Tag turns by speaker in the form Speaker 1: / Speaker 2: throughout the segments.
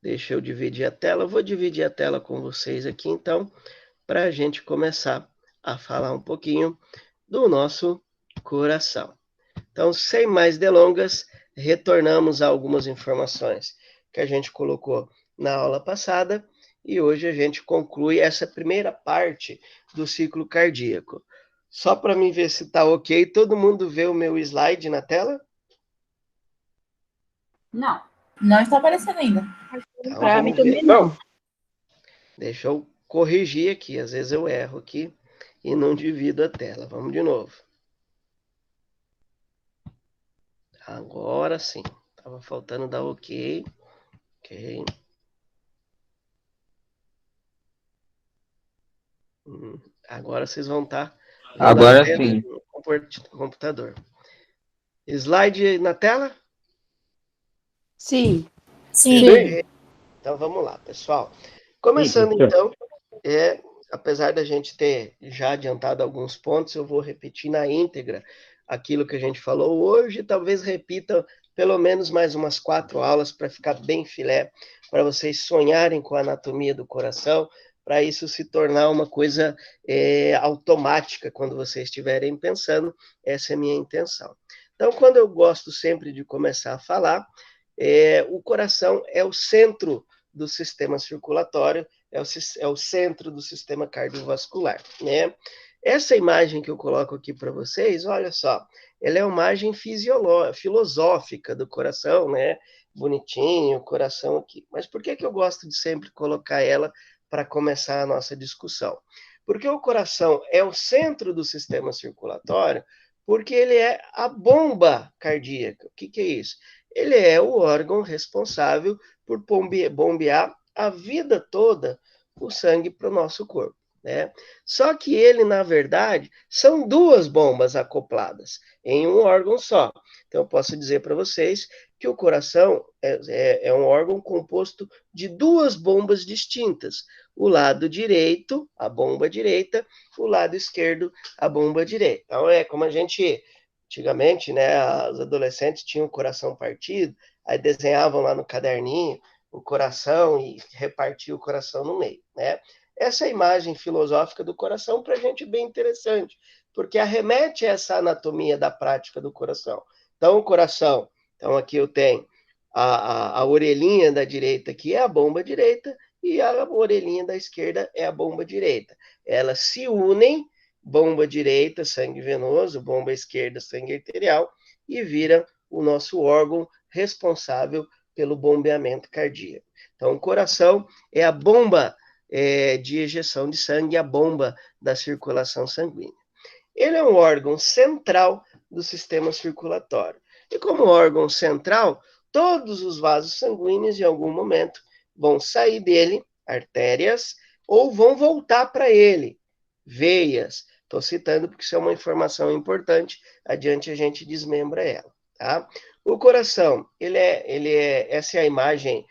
Speaker 1: Deixa eu dividir a tela. Eu vou dividir a tela com vocês aqui, então, para a gente começar a falar um pouquinho do nosso coração. Então, sem mais delongas, retornamos a algumas informações que a gente colocou na aula passada e hoje a gente conclui essa primeira parte do ciclo cardíaco. Só para mim ver se está ok, todo mundo vê o meu slide na tela?
Speaker 2: Não está aparecendo ainda.
Speaker 1: Então,
Speaker 3: Para mim
Speaker 1: vamos ver.
Speaker 3: também não.
Speaker 1: Deixa eu corrigir aqui, às vezes eu erro aqui e não divido a tela. Vamos de novo. Agora sim. Estava faltando dar ok. Ok. Agora vocês vão estar vendo
Speaker 4: Agora
Speaker 1: a tela
Speaker 4: sim.
Speaker 1: no computador. Slide na tela?
Speaker 3: Sim.
Speaker 2: Sim.
Speaker 1: Então vamos lá, pessoal. Começando então, apesar da gente ter já adiantado alguns pontos, eu vou repetir na íntegra aquilo que a gente falou hoje, talvez repita pelo menos mais umas 4 aulas para ficar bem filé, para vocês sonharem com a anatomia do coração, para isso se tornar uma coisa automática quando vocês estiverem pensando, essa é a minha intenção. Então, quando eu gosto sempre de começar a falar, o coração é o centro do sistema circulatório, é o centro do sistema cardiovascular, né? Essa imagem que eu coloco aqui para vocês, olha só, ela é uma imagem filosófica do coração, né? Bonitinho, o coração aqui. Mas por que eu gosto de sempre colocar ela para começar a nossa discussão? Porque o coração é o centro do sistema circulatório, porque ele é a bomba cardíaca. O que é isso? Ele é o órgão responsável por bombear a vida toda o sangue para o nosso corpo, né? Só que ele, na verdade, são duas bombas acopladas em um órgão só. Então, eu posso dizer para vocês que o coração é um órgão composto de duas bombas distintas. O lado direito, a bomba direita, o lado esquerdo, a bomba direita. Então, é como a gente, antigamente, né, os adolescentes tinham o coração partido, aí desenhavam lá no caderninho o coração e repartia o coração no meio, né? Essa imagem filosófica do coração para a gente é bem interessante, porque arremete a essa anatomia da prática do coração. Então, o coração, então aqui eu tenho a orelhinha da direita, que é a bomba direita, e a orelhinha da esquerda é a bomba direita. Elas se unem, bomba direita, sangue venoso, bomba esquerda, sangue arterial, e viram o nosso órgão responsável pelo bombeamento cardíaco. Então, o coração é a bomba de ejeção de sangue, a bomba da circulação sanguínea. Ele é um órgão central do sistema circulatório. E como órgão central, todos os vasos sanguíneos, em algum momento, vão sair dele, artérias, ou vão voltar para ele, veias. Estou citando porque isso é uma informação importante, adiante a gente desmembra ela. Tá? O coração, essa é a imagem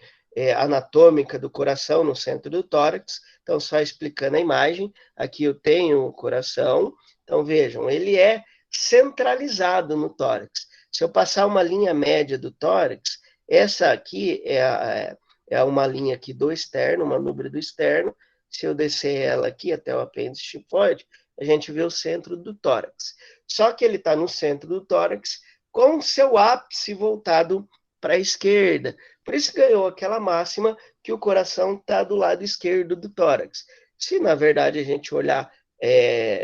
Speaker 1: anatômica do coração no centro do tórax. Então, só explicando a imagem, aqui eu tenho o coração. Então, vejam, ele é centralizado no tórax. Se eu passar uma linha média do tórax, essa aqui é uma linha aqui do externo, uma manubra do externo. Se eu descer ela aqui até o apêndice tifoide, a gente vê o centro do tórax. Só que ele está no centro do tórax com seu ápice voltado para a esquerda. Por isso ganhou aquela máxima que o coração está do lado esquerdo do tórax. Se, na verdade, a gente olhar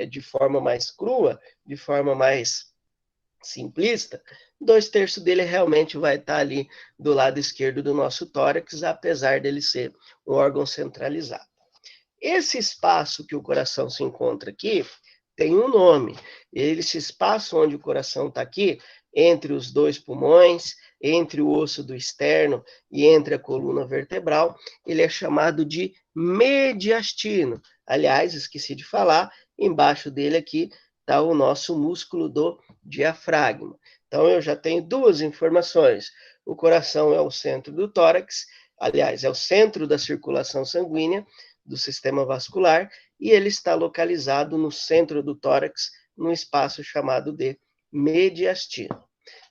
Speaker 1: de forma mais crua, de forma mais simplista, 2/3 dele realmente vai estar ali do lado esquerdo do nosso tórax, apesar dele ser um órgão centralizado. Esse espaço que o coração se encontra aqui tem um nome. Esse espaço onde o coração está aqui, entre os dois pulmões, entre o osso do externo e entre a coluna vertebral, ele é chamado de mediastino. Aliás, esqueci de falar, embaixo dele aqui está o nosso músculo do diafragma. Então, eu já tenho duas informações. O coração é o centro do tórax, aliás, é o centro da circulação sanguínea, do sistema vascular, e ele está localizado no centro do tórax, num espaço chamado de mediastino.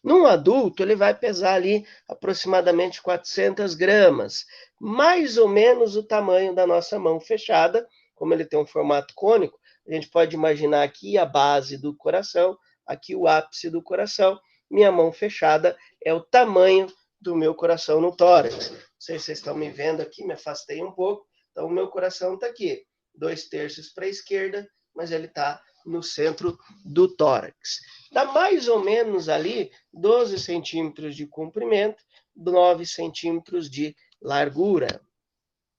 Speaker 1: Num adulto, ele vai pesar ali aproximadamente 400 gramas, mais ou menos o tamanho da nossa mão fechada. Como ele tem um formato cônico, a gente pode imaginar aqui a base do coração, aqui o ápice do coração. Minha mão fechada é o tamanho do meu coração no tórax. Não sei se vocês estão me vendo aqui, me afastei um pouco. Então, o meu coração está aqui, 2/3 para a esquerda, mas ele está no centro do tórax. Dá mais ou menos ali 12 centímetros de comprimento, 9 centímetros de largura.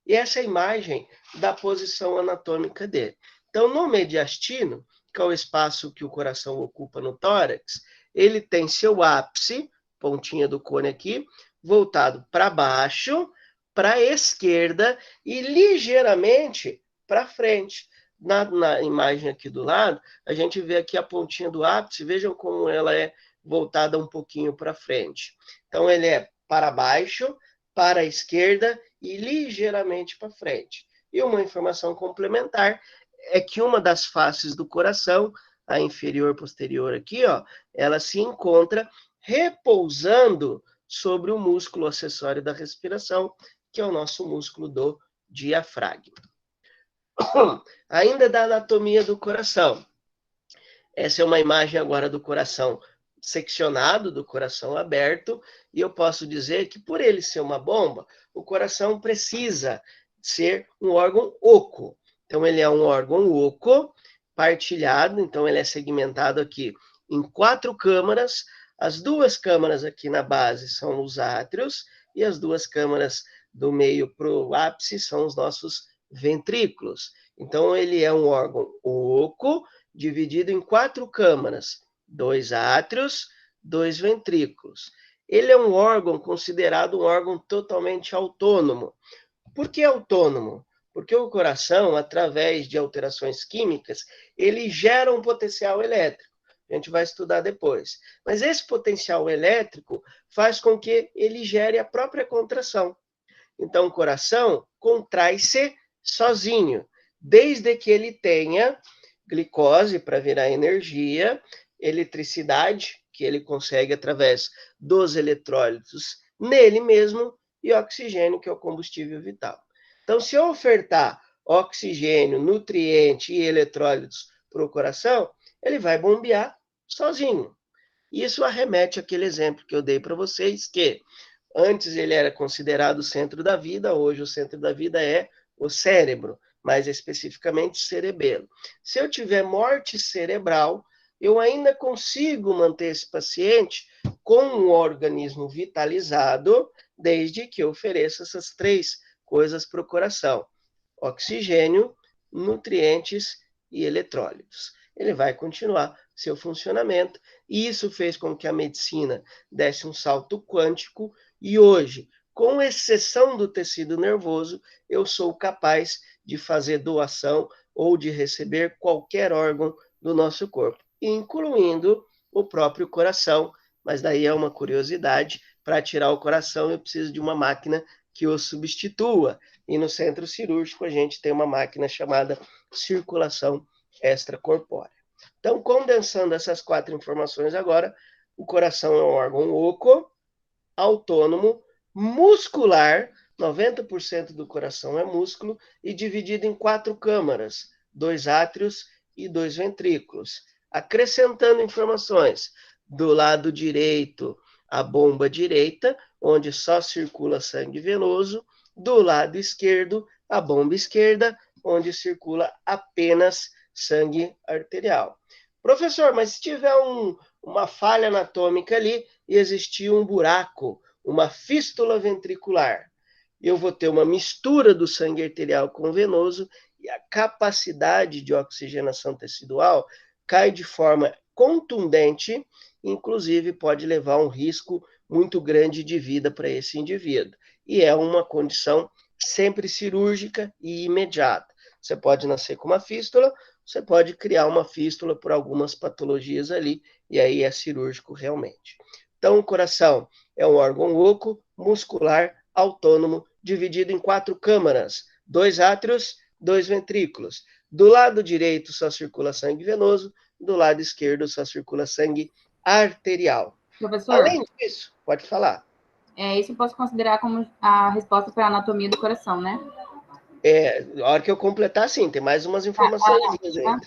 Speaker 1: E essa é a imagem da posição anatômica dele. Então, no mediastino, que é o espaço que o coração ocupa no tórax, ele tem seu ápice, pontinha do cone aqui, voltado para baixo, para a esquerda e ligeiramente para frente. Na imagem aqui do lado, a gente vê aqui a pontinha do ápice, vejam como ela é voltada um pouquinho para frente. Então, ele é para baixo, para a esquerda e ligeiramente para frente. E uma informação complementar é que uma das faces do coração, a inferior posterior aqui, ó, ela se encontra repousando sobre o músculo acessório da respiração, que é o nosso músculo do diafragma. Ainda da anatomia do coração. Essa é uma imagem agora do coração seccionado, do coração aberto, e eu posso dizer que por ele ser uma bomba, o coração precisa ser um órgão oco. Então, ele é um órgão oco, partilhado, então ele é segmentado aqui em 4 câmaras. As 2 câmaras aqui na base são os átrios, e as 2 câmaras do meio para o ápice são os nossos ventrículos. Então, ele é um órgão oco, dividido em 4 câmaras, 2 átrios, 2 ventrículos. Ele é um órgão considerado um órgão totalmente autônomo. Por que autônomo? Porque o coração, através de alterações químicas, ele gera um potencial elétrico. A gente vai estudar depois. Mas esse potencial elétrico faz com que ele gere a própria contração. Então, o coração contrai-se sozinho, desde que ele tenha glicose para virar energia, eletricidade, que ele consegue através dos eletrólitos nele mesmo, e oxigênio, que é o combustível vital. Então, se eu ofertar oxigênio, nutriente e eletrólitos para o coração, ele vai bombear sozinho. Isso arremete àquele exemplo que eu dei para vocês, que antes ele era considerado o centro da vida, hoje o centro da vida é o cérebro, mais especificamente o cerebelo. Se eu tiver morte cerebral, eu ainda consigo manter esse paciente com um organismo vitalizado, desde que eu ofereça essas 3 coisas para o coração: oxigênio, nutrientes e eletrólitos. Ele vai continuar seu funcionamento, e isso fez com que a medicina desse um salto quântico, e hoje, com exceção do tecido nervoso, eu sou capaz de fazer doação ou de receber qualquer órgão do nosso corpo, incluindo o próprio coração. Mas daí é uma curiosidade: para tirar o coração eu preciso de uma máquina que o substitua, e no centro cirúrgico a gente tem uma máquina chamada circulação extracorpórea. Então, condensando essas 4 informações agora, o coração é um órgão oco, autônomo, muscular, 90% do coração é músculo, e dividido em 4 câmaras, 2 átrios e 2 ventrículos. Acrescentando informações: do lado direito, a bomba direita, onde só circula sangue venoso; do lado esquerdo, a bomba esquerda, onde circula apenas sangue arterial. Professor, mas se tiver uma falha anatômica ali e existir um buraco, uma fístula ventricular, eu vou ter uma mistura do sangue arterial com o venoso, e a capacidade de oxigenação tecidual cai de forma contundente, inclusive pode levar a um risco muito grande de vida para esse indivíduo. E é uma condição sempre cirúrgica e imediata. Você pode nascer com uma fístula, você pode criar uma fístula por algumas patologias ali, e aí é cirúrgico realmente. Então, o coração é um órgão oco, muscular, autônomo, dividido em 4 câmaras, 2 átrios, 2 ventrículos. Do lado direito só circula sangue venoso, do lado esquerdo só circula sangue arterial.
Speaker 2: Professor?
Speaker 1: Além disso, pode falar.
Speaker 2: Isso eu posso considerar como a resposta para a anatomia do coração, né?
Speaker 1: A hora que eu completar, sim, tem mais umas informações ainda.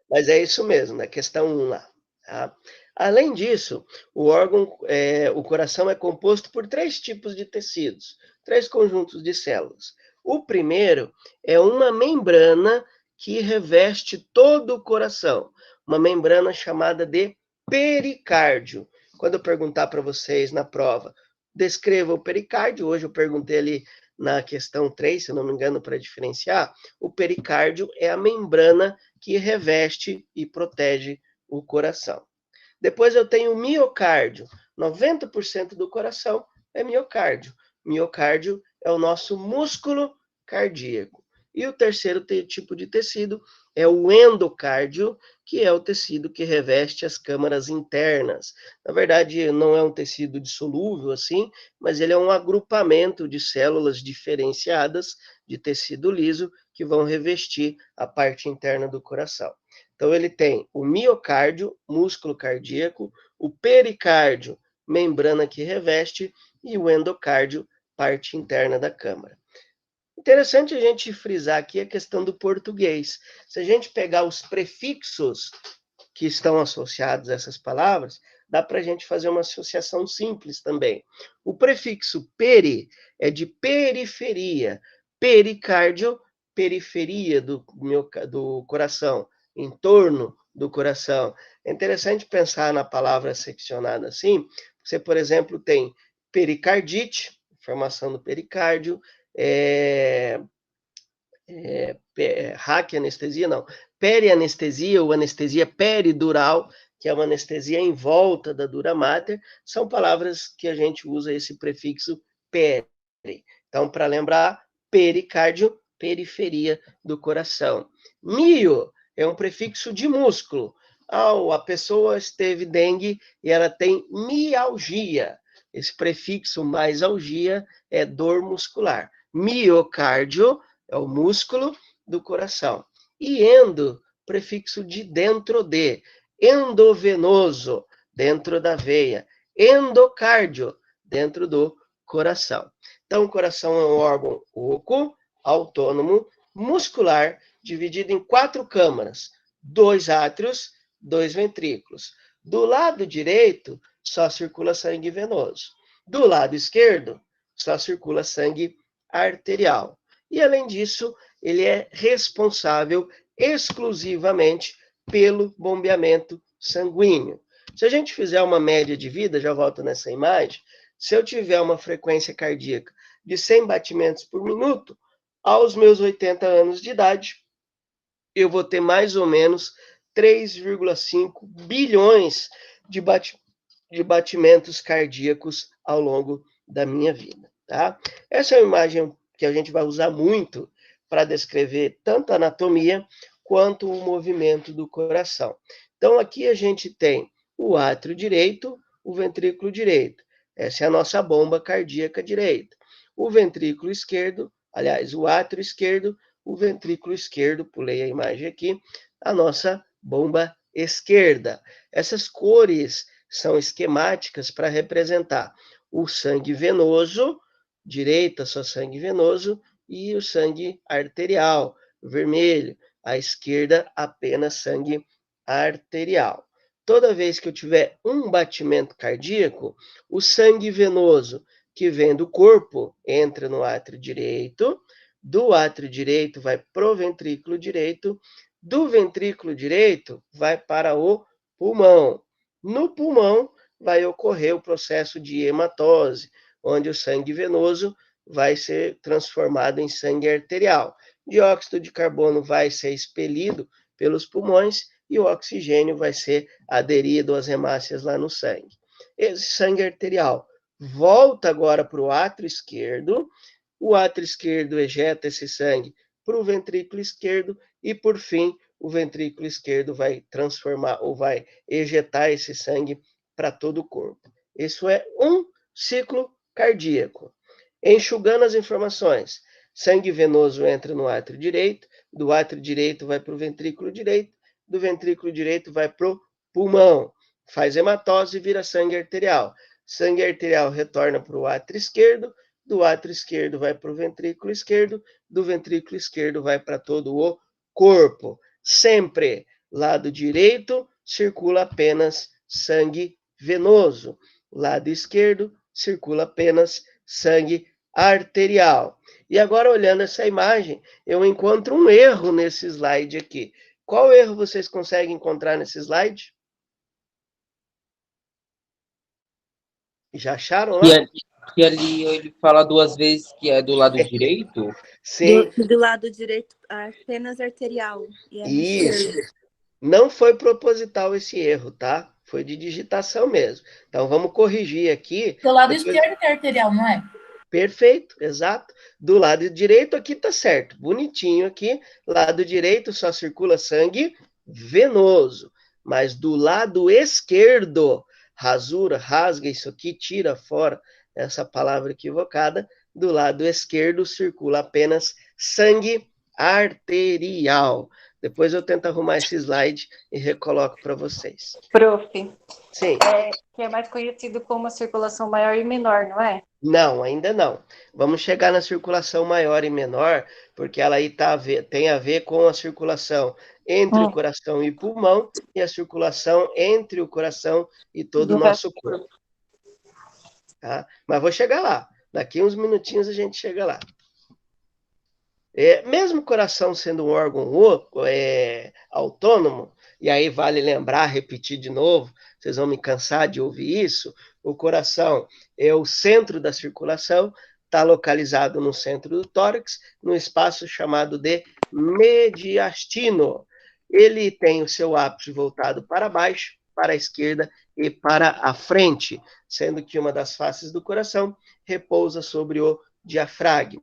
Speaker 1: Mas é isso mesmo, né? Questão 1 lá. Tá? Além disso, o coração é composto por 3 tipos de tecidos, 3 conjuntos de células. O primeiro é uma membrana que reveste todo o coração, uma membrana chamada de pericárdio. Quando eu perguntar para vocês na prova, descreva o pericárdio, hoje eu perguntei ali na questão 3, se eu não me engano, para diferenciar, o pericárdio é a membrana que reveste e protege o coração. Depois eu tenho o miocárdio. 90% do coração é miocárdio. Miocárdio é o nosso músculo cardíaco. E o terceiro tipo de tecido é o endocárdio, que é o tecido que reveste as câmaras internas. Na verdade, não é um tecido dissolúvel assim, mas ele é um agrupamento de células diferenciadas de tecido liso que vão revestir a parte interna do coração. Então, ele tem o miocárdio, músculo cardíaco, o pericárdio, membrana que reveste, e o endocárdio, parte interna da câmara. Interessante a gente frisar aqui a questão do português. Se a gente pegar os prefixos que estão associados a essas palavras, dá para a gente fazer uma associação simples também. O prefixo peri é de periferia, pericárdio, periferia do coração, em torno do coração. É interessante pensar na palavra seccionada assim. Você, por exemplo, tem pericardite, formação do pericárdio, raquianestesia, não, perianestesia ou anestesia peridural, que é uma anestesia em volta da dura mater, são palavras que a gente usa esse prefixo peri. Então, para lembrar, pericárdio, periferia do coração. Mio é um prefixo de músculo. A pessoa esteve dengue e ela tem mialgia. Esse prefixo mais algia é dor muscular. Miocárdio é o músculo do coração. E endo, prefixo de dentro de, endovenoso, dentro da veia, endocárdio, dentro do coração. Então, o coração é um órgão oco, autônomo, muscular, dividido em 4 câmaras, 2 átrios, 2 ventrículos. Do lado direito, só circula sangue venoso. Do lado esquerdo, só circula sangue arterial. E, além disso, ele é responsável exclusivamente pelo bombeamento sanguíneo. Se a gente fizer uma média de vida, já volto nessa imagem, se eu tiver uma frequência cardíaca de 100 batimentos por minuto, aos meus 80 anos de idade, eu vou ter mais ou menos 3,5 bilhões de batimentos cardíacos ao longo da minha vida. Tá? Essa é uma imagem que a gente vai usar muito para descrever tanto a anatomia quanto o movimento do coração. Então, aqui a gente tem o átrio direito, o ventrículo direito. Essa é a nossa bomba cardíaca direita. O ventrículo esquerdo, aliás, o átrio esquerdo, o ventrículo esquerdo, pulei a imagem aqui, a nossa bomba esquerda. Essas cores são esquemáticas para representar o sangue venoso, direita só sangue venoso, e o sangue arterial, vermelho, à esquerda apenas sangue arterial. Toda vez que eu tiver um batimento cardíaco, o sangue venoso que vem do corpo entra no átrio direito, do átrio direito vai para o ventrículo direito, do ventrículo direito vai para o pulmão. No pulmão vai ocorrer o processo de hematose, onde o sangue venoso vai ser transformado em sangue arterial. Dióxido de carbono vai ser expelido pelos pulmões e o oxigênio vai ser aderido às hemácias lá no sangue. Esse sangue arterial volta agora para o átrio esquerdo, o átrio esquerdo ejeta esse sangue para o ventrículo esquerdo e, por fim, o ventrículo esquerdo vai transformar ou vai ejetar esse sangue para todo o corpo. Isso é um ciclo cardíaco. Enxugando as informações, sangue venoso entra no átrio direito, do átrio direito vai para o ventrículo direito, do ventrículo direito vai para o pulmão. faz hematose e vira sangue arterial. Sangue arterial retorna para o átrio esquerdo, do átrio esquerdo vai para o ventrículo esquerdo, do ventrículo esquerdo vai para todo o corpo. Sempre, lado direito, circula apenas sangue venoso. Lado esquerdo, circula apenas sangue arterial. E agora, olhando essa imagem, eu encontro um erro nesse slide aqui. Qual erro vocês conseguem encontrar nesse slide? Já acharam lá?
Speaker 3: E ali ele fala 2 vezes que é do lado direito?
Speaker 1: Sim.
Speaker 4: Do lado direito, apenas arterial. E é
Speaker 1: Isso. Não foi proposital esse erro, tá? Foi de digitação mesmo. Então, vamos corrigir aqui.
Speaker 5: Do lado esquerdo tem arterial, não é?
Speaker 1: Perfeito, exato. Do lado direito aqui tá certo. Bonitinho aqui. Lado direito só circula sangue venoso. Mas do lado esquerdo, rasura, rasga isso aqui, tira fora essa palavra equivocada. Do lado esquerdo circula apenas sangue arterial. Depois eu tento arrumar esse slide e recoloco para vocês.
Speaker 6: Prof.
Speaker 1: Sim.
Speaker 6: Que é mais conhecido como a circulação maior e menor, não é?
Speaker 1: Não, ainda não. Vamos chegar na circulação maior e menor, porque ela aí tem a ver com a circulação entre o coração e pulmão e a circulação entre o coração e todo o nosso corpo. Tá? Mas vou chegar lá. Daqui uns minutinhos a gente chega lá. Mesmo o coração sendo um órgão autônomo, e aí vale lembrar, repetir de novo, vocês vão me cansar de ouvir isso, o coração é o centro da circulação, está localizado no centro do tórax, no espaço chamado de mediastino. Ele tem o seu ápice voltado para baixo, para a esquerda e para a frente, sendo que uma das faces do coração repousa sobre o diafragma.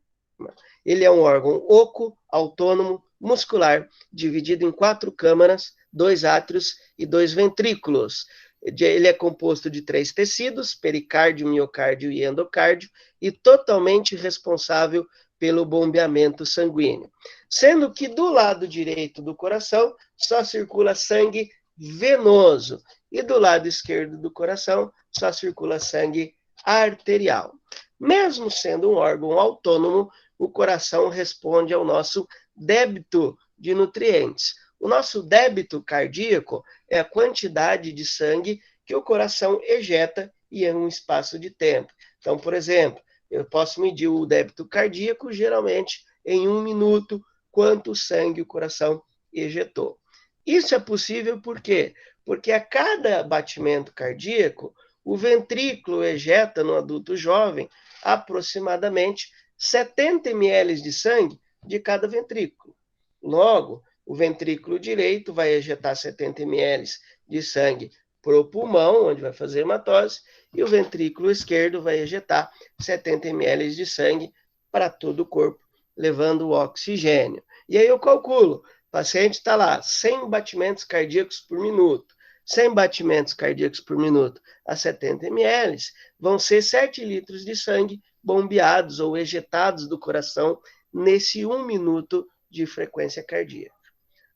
Speaker 1: Ele é um órgão oco, autônomo, muscular, dividido em 4 câmaras, 2 átrios e 2 ventrículos. Ele é composto de 3 tecidos, pericárdio, miocárdio e endocárdio, e totalmente responsável pelo bombeamento sanguíneo. Sendo que do lado direito do coração só circula sangue venoso, e do lado esquerdo do coração só circula sangue arterial. Mesmo sendo um órgão autônomo, o coração responde ao nosso débito de nutrientes. O nosso débito cardíaco é a quantidade de sangue que o coração ejeta em um espaço de tempo. Então, por exemplo, eu posso medir o débito cardíaco, geralmente, em 1 minuto, quanto sangue o coração ejetou. Isso é possível por quê? Porque a cada batimento cardíaco, o ventrículo ejeta no adulto jovem aproximadamente 70 ml de sangue de cada ventrículo. Logo, o ventrículo direito vai ejetar 70 ml de sangue para o pulmão, onde vai fazer hematose, e o ventrículo esquerdo vai ejetar 70 ml de sangue para todo o corpo, levando o oxigênio. E aí eu calculo, o paciente está lá, 100 batimentos cardíacos por minuto. 100 batimentos cardíacos por minuto a 70 ml, vão ser 7 litros de sangue bombeados ou ejetados do coração nesse 1 minuto de frequência cardíaca.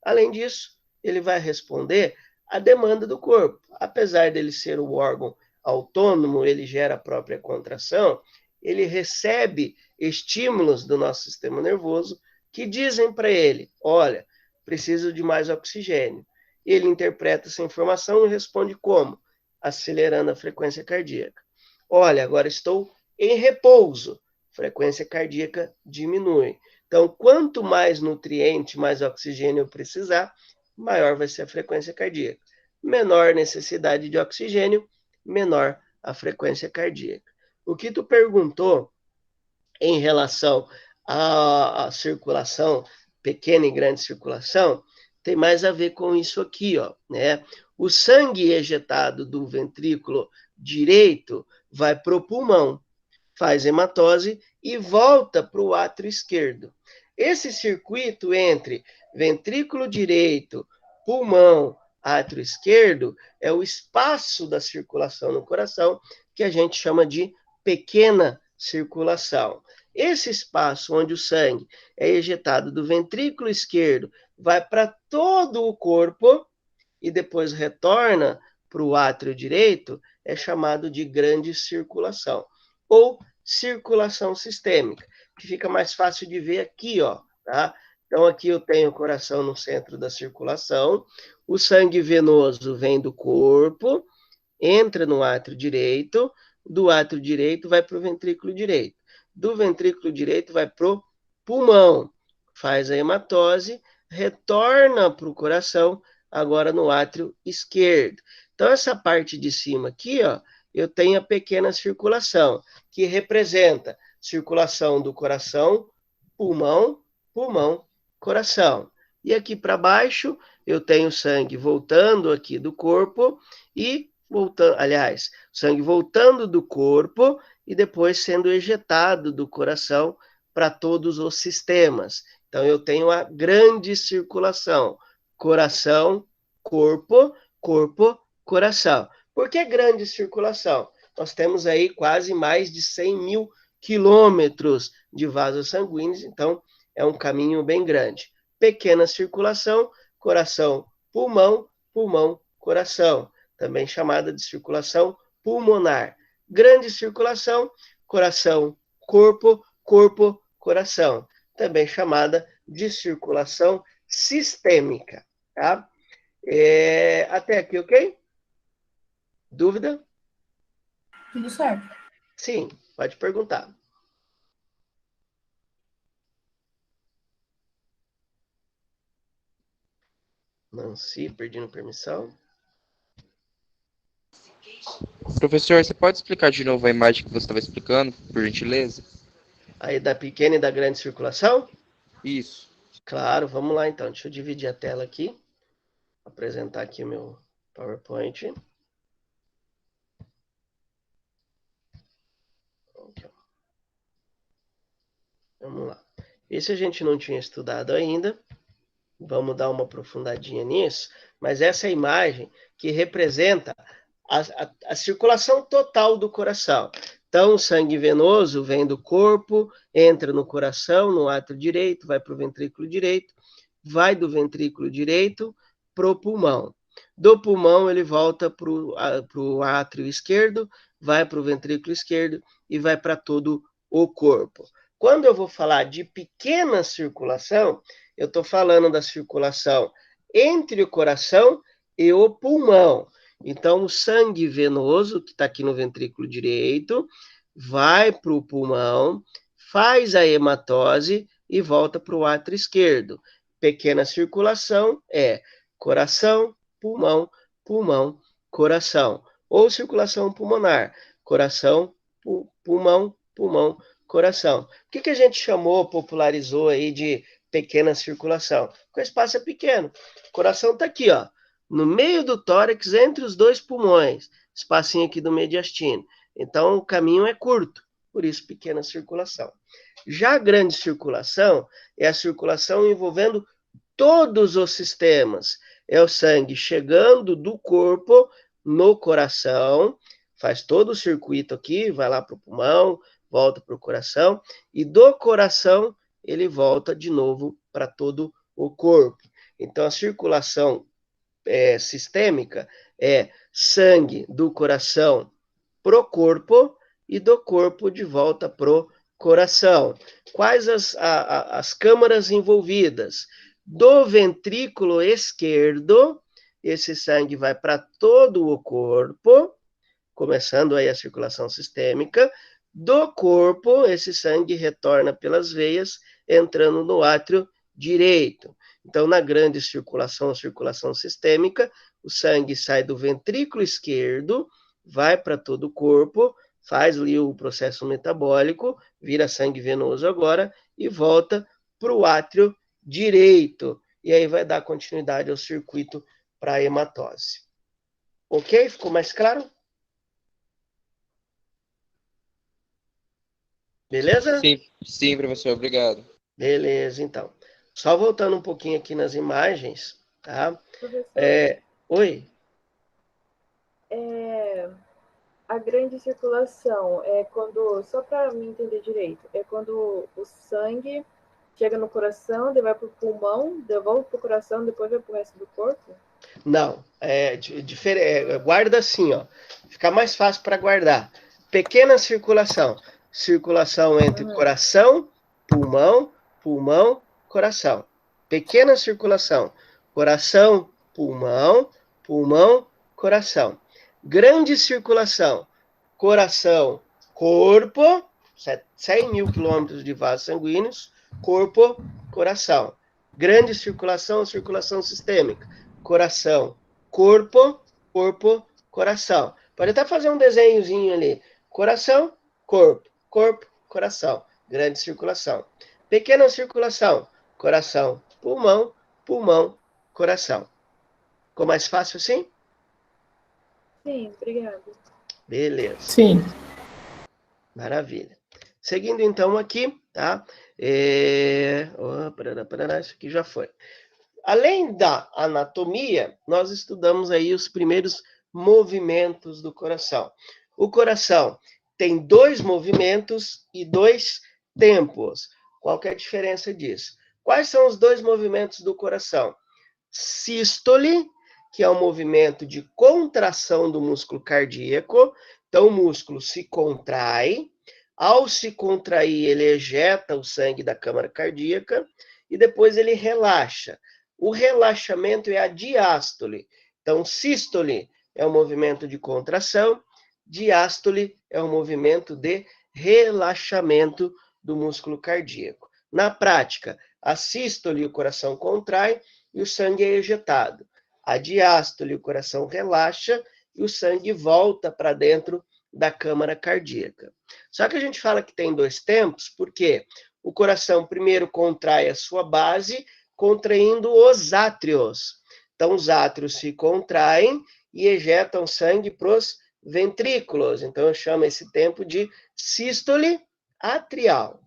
Speaker 1: Além disso, ele vai responder à demanda do corpo. Apesar dele ser um órgão autônomo, ele gera a própria contração, ele recebe estímulos do nosso sistema nervoso que dizem para ele, olha, preciso de mais oxigênio. Ele interpreta essa informação e responde como? Acelerando a frequência cardíaca. Olha, agora estou em repouso, frequência cardíaca diminui. Então, quanto mais nutriente, mais oxigênio eu precisar, maior vai ser a frequência cardíaca. Menor necessidade de oxigênio, menor a frequência cardíaca. O que tu perguntou em relação à circulação, pequena e grande circulação, tem mais a ver com isso aqui, ó, né? O sangue ejetado do ventrículo direito vai para o pulmão, faz hematose e volta para o átrio esquerdo. Esse circuito entre ventrículo direito, pulmão, átrio esquerdo, é o espaço da circulação no coração que a gente chama de pequena circulação. Esse espaço onde o sangue é ejetado do ventrículo esquerdo vai para todo o corpo e depois retorna para o átrio direito é chamado de grande circulação, ou circulação sistêmica, que fica mais fácil de ver aqui, ó, tá? Então, aqui eu tenho o coração no centro da circulação, o sangue venoso vem do corpo, entra no átrio direito, do átrio direito vai para o ventrículo direito, do ventrículo direito vai para o pulmão, faz a hematose, retorna para o coração, agora no átrio esquerdo. Então, essa parte de cima aqui, ó, eu tenho a pequena circulação, que representa circulação do coração, pulmão, pulmão, coração. E aqui para baixo, eu tenho sangue voltando aqui do corpo e voltando, aliás, sangue voltando do corpo e depois sendo ejetado do coração para todos os sistemas. Então, eu tenho a grande circulação, coração, corpo, corpo, coração. Por que grande circulação? Nós temos aí quase mais de 100 mil quilômetros de vasos sanguíneos, então é um caminho bem grande. Pequena circulação, coração, pulmão, pulmão, coração, também chamada de circulação pulmonar. Grande circulação, coração, corpo, corpo, coração, também chamada de circulação sistêmica, tá? Até aqui, ok? Dúvida?
Speaker 5: Tudo certo.
Speaker 1: Sim, pode perguntar. Nancy, pedindo permissão.
Speaker 3: Professor, você pode explicar de novo a imagem que você estava explicando, por gentileza?
Speaker 1: Aí da pequena e da grande circulação?
Speaker 3: Isso.
Speaker 1: Claro, vamos lá então. Deixa eu dividir a tela aqui. Apresentar aqui o meu PowerPoint. Vamos lá. Esse a gente não tinha estudado ainda. Vamos dar uma aprofundadinha nisso. Mas essa é a imagem que representa a circulação total do coração. Então, o sangue venoso vem do corpo, entra no coração, no átrio direito, vai para o ventrículo direito, vai do ventrículo direito para o pulmão. Do pulmão, ele volta para o átrio esquerdo, vai para o ventrículo esquerdo e vai para todo o corpo. Quando eu vou falar de pequena circulação, eu estou falando da circulação entre o coração e o pulmão. Então, o sangue venoso, que está aqui no ventrículo direito, vai para o pulmão, faz a hematose e volta para o átrio esquerdo. Pequena circulação é coração, pulmão, pulmão, coração. Ou circulação pulmonar, coração, pulmão, pulmão, coração. O que a gente chamou, popularizou aí de pequena circulação? Porque o espaço é pequeno. O coração está aqui, ó, no meio do tórax, entre os dois pulmões, espacinho aqui do mediastino. Então, o caminho é curto, por isso pequena circulação. Já a grande circulação é a circulação envolvendo todos os sistemas. É o sangue chegando do corpo no coração, faz todo o circuito aqui, vai lá para o pulmão, volta para o coração, e do coração ele volta de novo para todo o corpo. Então, a circulação sistêmica é sangue do coração pro corpo e do corpo de volta pro coração. Quais as câmaras envolvidas? Do ventrículo esquerdo, esse sangue vai para todo o corpo, começando aí a circulação sistêmica. Do corpo, esse sangue retorna pelas veias, entrando no átrio direito. Então, na grande circulação, a circulação sistêmica, o sangue sai do ventrículo esquerdo, vai para todo o corpo, faz ali o processo metabólico, vira sangue venoso agora e volta para o átrio direito. E aí vai dar continuidade ao circuito para a hematose. Ok? Ficou mais claro? Beleza?
Speaker 3: Sim, professor, obrigado.
Speaker 1: Beleza, então. Só voltando um pouquinho aqui nas imagens, tá? Oi?
Speaker 7: A grande circulação é quando, só para me entender direito, é quando o sangue chega no coração, daí vai para o pulmão, devolve para o coração, depois vai para o resto do corpo?
Speaker 1: Não, guarda assim, ó. Fica mais fácil para guardar. Pequena circulação. Circulação entre coração, pulmão, pulmão, coração. Pequena circulação. Coração, pulmão, pulmão, coração. Grande circulação. Coração, corpo, 100 mil quilômetros de vasos sanguíneos, corpo, coração. Grande circulação, circulação sistêmica. Coração, corpo, corpo, coração. Pode até fazer um desenhozinho ali. Coração, corpo, corpo, coração. Grande circulação. Pequena circulação. Coração, pulmão, pulmão, coração. Ficou mais fácil assim?
Speaker 7: Sim, obrigada.
Speaker 1: Beleza.
Speaker 5: Sim.
Speaker 1: Maravilha. Seguindo então aqui, tá? Isso aqui já foi. Além da anatomia, nós estudamos aí os primeiros movimentos do coração. O coração tem 2 movimentos e 2 tempos. Qual que é a diferença disso? Quais são os 2 movimentos do coração? Sístole, que é o movimento de contração do músculo cardíaco. Então, o músculo se contrai. Ao se contrair, ele ejeta o sangue da câmara cardíaca e depois ele relaxa. O relaxamento é a diástole. Então, sístole é o movimento de contração, diástole é o movimento de relaxamento do músculo cardíaco. Na prática, a sístole, o coração contrai e o sangue é ejetado. A diástole, o coração relaxa e o sangue volta para dentro da câmara cardíaca. Só que a gente fala que tem 2 tempos, porque o coração primeiro contrai a sua base, contraindo os átrios. Então, os átrios se contraem e ejetam sangue para os ventrículos. Então, eu chamo esse tempo de sístole atrial.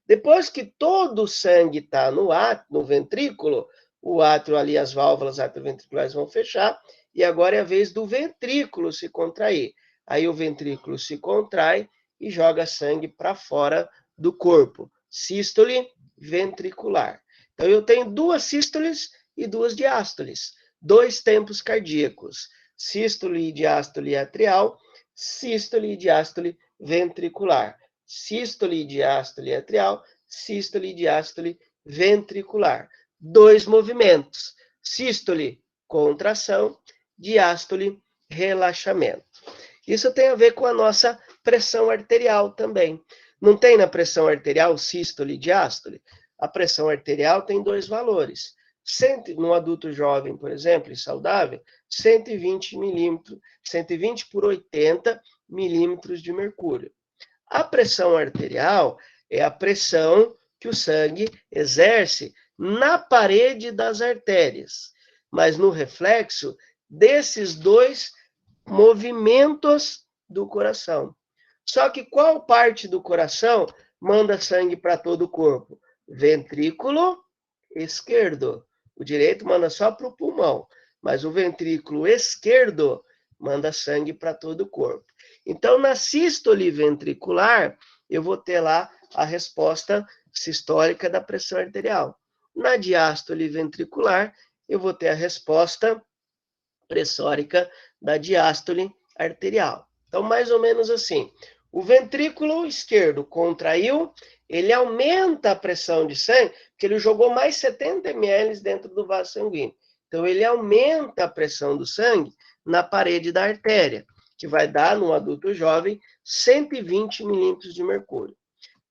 Speaker 1: Depois que todo o sangue está no ventrículo, o átrio ali, as válvulas atrioventriculares vão fechar, e agora é a vez do ventrículo se contrair. Aí o ventrículo se contrai e joga sangue para fora do corpo. Sístole ventricular. Então, eu tenho 2 sístoles e 2 diástoles. 2 tempos cardíacos. Sístole e diástole atrial, sístole e diástole ventricular. Sístole e diástole atrial, sístole e diástole ventricular. 2 movimentos. Sístole, contração, diástole, relaxamento. Isso tem a ver com a nossa pressão arterial também. Não tem na pressão arterial sístole e diástole? A pressão arterial tem 2 valores. No adulto jovem, por exemplo, e saudável, 120 milímetros, 120 por 80 milímetros de mercúrio. A pressão arterial é a pressão que o sangue exerce na parede das artérias, mas no reflexo desses 2 movimentos do coração. Só que qual parte do coração manda sangue para todo o corpo? Ventrículo esquerdo. O direito manda só para o pulmão, mas o ventrículo esquerdo manda sangue para todo o corpo. Então, na sístole ventricular, eu vou ter lá a resposta sistólica da pressão arterial. Na diástole ventricular, eu vou ter a resposta pressórica da diástole arterial. Então, mais ou menos assim. O ventrículo esquerdo contraiu, ele aumenta a pressão de sangue, porque ele jogou mais 70 ml dentro do vaso sanguíneo. Então, ele aumenta a pressão do sangue na parede da artéria, que vai dar, no adulto jovem, 120 milímetros de mercúrio.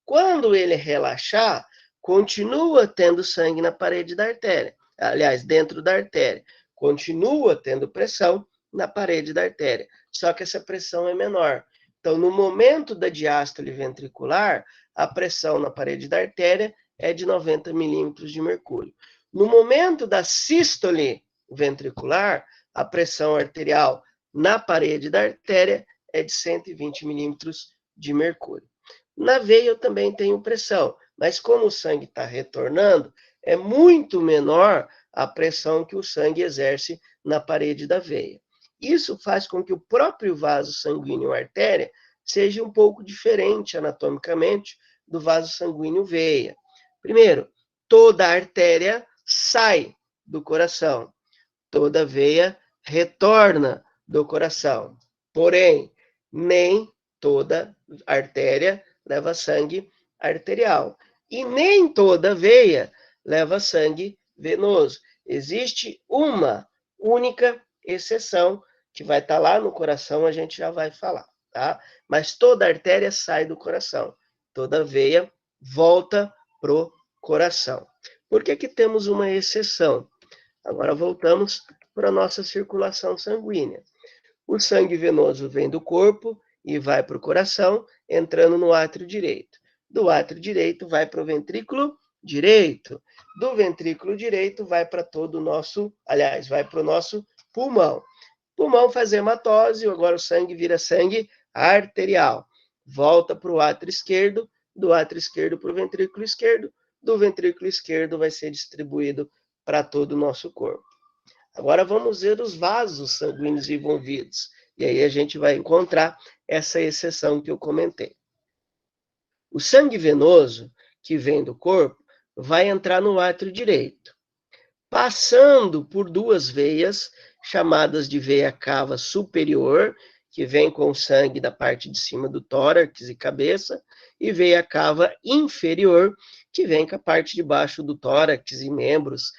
Speaker 1: Quando ele relaxar, continua tendo sangue na parede da artéria, aliás, dentro da artéria. Continua tendo pressão na parede da artéria, só que essa pressão é menor. Então, no momento da diástole ventricular, a pressão na parede da artéria é de 90 milímetros de mercúrio. No momento da sístole ventricular, a pressão arterial na parede da artéria é de 120 milímetros de mercúrio. Na veia eu também tenho pressão, mas como o sangue está retornando, é muito menor a pressão que o sangue exerce na parede da veia. Isso faz com que o próprio vaso sanguíneo artéria seja um pouco diferente anatomicamente do vaso sanguíneo veia. Primeiro, toda a artéria sai do coração. toda veia retorna do coração. Porém, nem toda artéria leva sangue arterial. E nem toda veia leva sangue venoso. Existe uma única exceção, que vai estar lá no coração, a gente já vai falar, tá? Mas toda artéria sai do coração. Toda veia volta pro coração. Por que que temos uma exceção? Agora voltamos para a nossa circulação sanguínea. O sangue venoso vem do corpo e vai para o coração, entrando no átrio direito. Do átrio direito vai para o ventrículo direito. Do ventrículo direito vai para todo o nosso, aliás, vai para o nosso pulmão. Pulmão faz hematose, agora o sangue vira sangue arterial. Volta para o átrio esquerdo, do átrio esquerdo para o ventrículo esquerdo, do ventrículo esquerdo vai ser distribuído para todo o nosso corpo. Agora vamos ver os vasos sanguíneos envolvidos. E aí a gente vai encontrar essa exceção que eu comentei. O sangue venoso, que vem do corpo, vai entrar no átrio direito, passando por duas veias, chamadas de veia cava superior, que vem com o sangue da parte de cima do tórax e cabeça, e veia cava inferior, que vem com a parte de baixo do tórax e membros,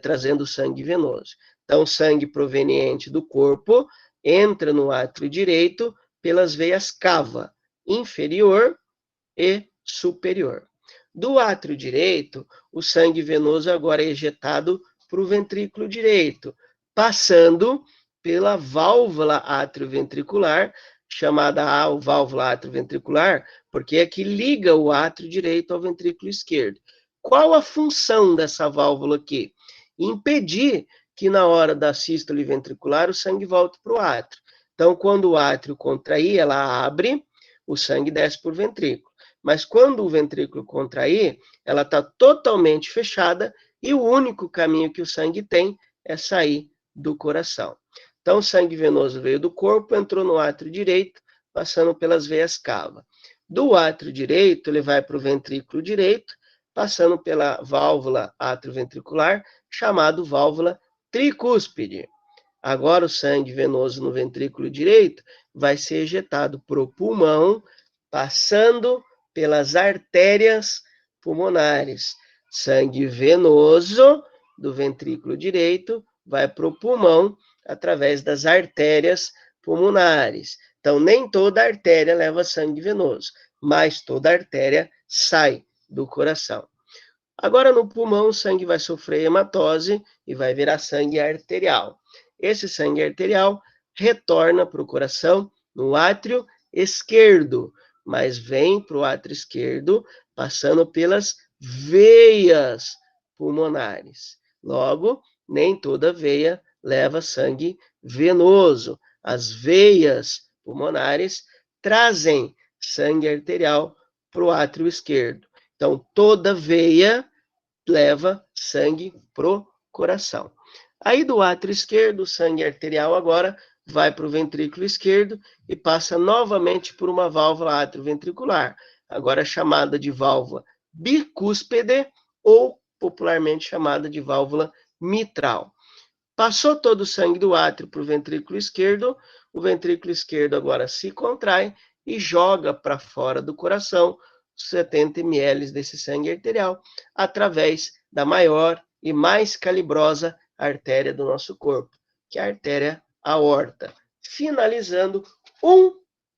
Speaker 1: trazendo sangue venoso. Então, sangue proveniente do corpo entra no átrio direito pelas veias cava inferior e superior. Do átrio direito, o sangue venoso agora é ejetado para o ventrículo direito, passando pela válvula atrioventricular, chamada válvula atrioventricular, porque é que liga o átrio direito ao ventrículo esquerdo. Qual a função dessa válvula aqui? Impedir que na hora da sístole ventricular o sangue volte para o átrio. Então, quando o átrio contrair, ela abre, o sangue desce por ventrículo. Mas quando o ventrículo contrair, ela está totalmente fechada e o único caminho que o sangue tem é sair do coração. Então, o sangue venoso veio do corpo, entrou no átrio direito, passando pelas veias cava. Do átrio direito, ele vai para o ventrículo direito, passando pela válvula atrioventricular, chamada válvula tricúspide. Agora, o sangue venoso no ventrículo direito vai ser ejetado para o pulmão, passando pelas artérias pulmonares. Sangue venoso do ventrículo direito vai para o pulmão através das artérias pulmonares. Então, nem toda artéria leva sangue venoso, mas toda artéria sai do coração. Agora, no pulmão, o sangue vai sofrer hematose e vai virar sangue arterial. Esse sangue arterial retorna para o coração no átrio esquerdo, mas vem para o átrio esquerdo passando pelas veias pulmonares. Logo, nem toda veia leva sangue venoso. As veias pulmonares trazem sangue arterial para o átrio esquerdo. Então, toda veia leva sangue pro coração. Aí do átrio esquerdo, o sangue arterial agora vai para o ventrículo esquerdo e passa novamente por uma válvula atrioventricular, agora chamada de válvula bicúspide ou popularmente chamada de válvula mitral. Passou todo o sangue do átrio para o ventrículo esquerdo agora se contrai e joga para fora do coração 70 ml desse sangue arterial através da maior e mais calibrosa artéria do nosso corpo, que é a artéria aorta, finalizando um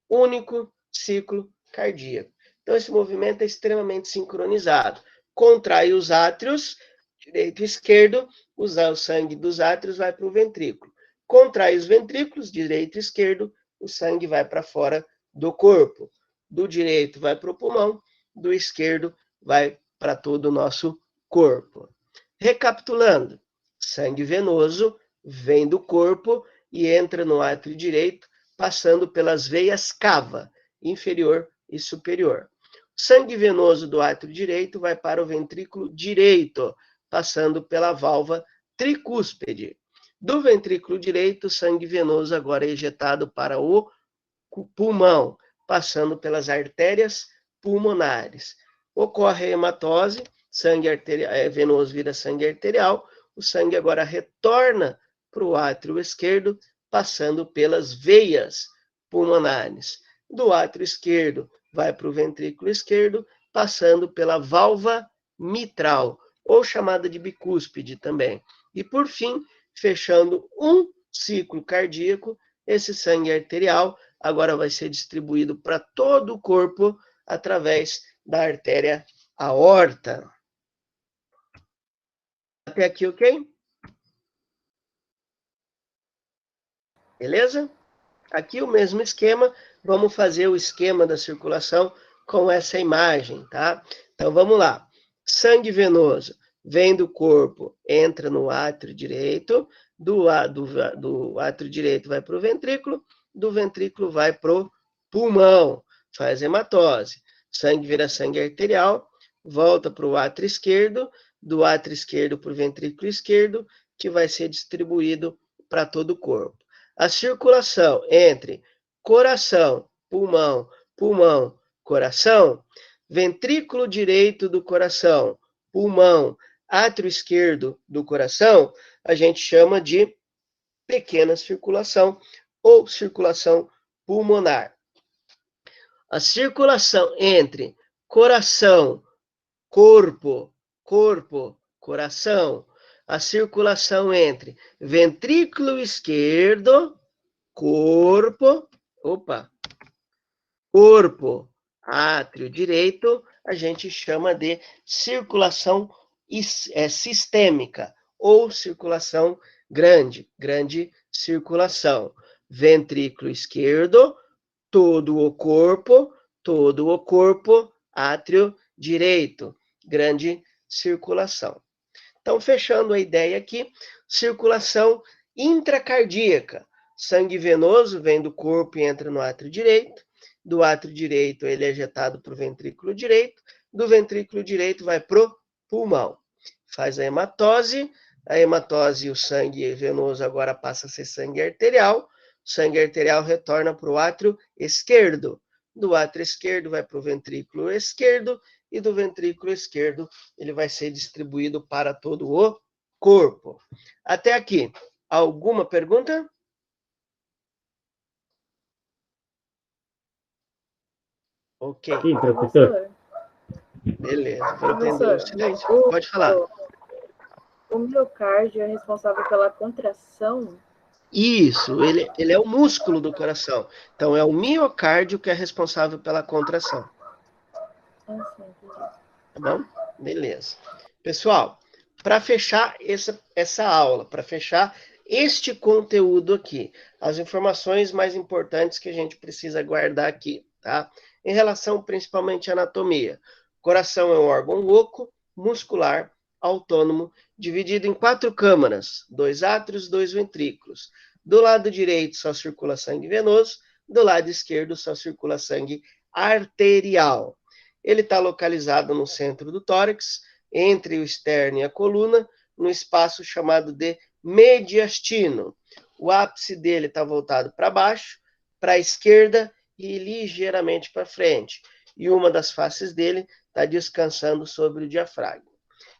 Speaker 1: único ciclo cardíaco. Então, esse movimento é extremamente sincronizado. Contrai os átrios, direito e esquerdo, o sangue dos átrios vai para o ventrículo. Contrai os ventrículos, direito e esquerdo, o sangue vai para fora do corpo. Do direito vai para o pulmão, do esquerdo vai para todo o nosso corpo. Recapitulando, sangue venoso vem do corpo e entra no átrio direito, passando pelas veias cava, inferior e superior. Sangue venoso do átrio direito vai para o ventrículo direito, passando pela válvula tricúspide. Do ventrículo direito, sangue venoso agora é ejetado para o pulmão, passando pelas artérias pulmonares. Ocorre a hematose, sangue venoso vira sangue arterial, o sangue agora retorna para o átrio esquerdo, passando pelas veias pulmonares. Do átrio esquerdo, vai para o ventrículo esquerdo, passando pela válvula mitral, ou chamada de bicúspide também. E, por fim, fechando um ciclo cardíaco, esse sangue arterial agora vai ser distribuído para todo o corpo através da artéria aorta. Até aqui, ok? Beleza? Aqui o mesmo esquema, vamos fazer o esquema da circulação com essa imagem, tá? Então, vamos lá. Sangue venoso vem do corpo, entra no átrio direito, do átrio direito vai para o ventrículo, do ventrículo vai para o pulmão, faz hematose. Sangue vira sangue arterial, volta para o átrio esquerdo, do átrio esquerdo para o ventrículo esquerdo, que vai ser distribuído para todo o corpo. A circulação entre coração, pulmão, pulmão, coração, ventrículo direito do coração, pulmão, átrio esquerdo do coração, a gente chama de pequena circulação ou circulação pulmonar. A circulação entre coração, corpo, coração, a circulação entre ventrículo esquerdo, corpo, átrio direito, a gente chama de circulação sistêmica ou circulação grande circulação. Ventrículo esquerdo, todo o corpo, átrio direito, grande circulação. Então, fechando a ideia aqui, circulação intracardíaca. Sangue venoso vem do corpo e entra no átrio direito. Do átrio direito, ele é ejetado para o ventrículo direito. Do ventrículo direito, vai para o pulmão. Faz a hematose e o sangue venoso agora passa a ser sangue arterial. O sangue arterial retorna para o átrio esquerdo. Do átrio esquerdo, vai para o ventrículo esquerdo. E do ventrículo esquerdo, ele vai ser distribuído para todo o corpo. Até aqui, alguma pergunta? Ok.
Speaker 8: Sim, professor.
Speaker 1: Beleza, vou entender o silêncio. Pode falar.
Speaker 7: O miocárdio é responsável pela contração?
Speaker 1: Isso, ele é o músculo do coração. Então, é o miocárdio que é responsável pela contração. Tá bom? Beleza. Pessoal, para fechar essa aula, para fechar este conteúdo aqui, as informações mais importantes que a gente precisa guardar aqui, tá? Em relação principalmente à anatomia. O coração é um órgão oco, muscular, autônomo, dividido em 4 câmaras, 2 átrios, 2 ventrículos. Do lado direito só circula sangue venoso, do lado esquerdo só circula sangue arterial. Ele está localizado no centro do tórax, entre o externo e a coluna, no espaço chamado de mediastino. O ápice dele está voltado para baixo, para a esquerda e ligeiramente para frente. E uma das faces dele está descansando sobre o diafragma.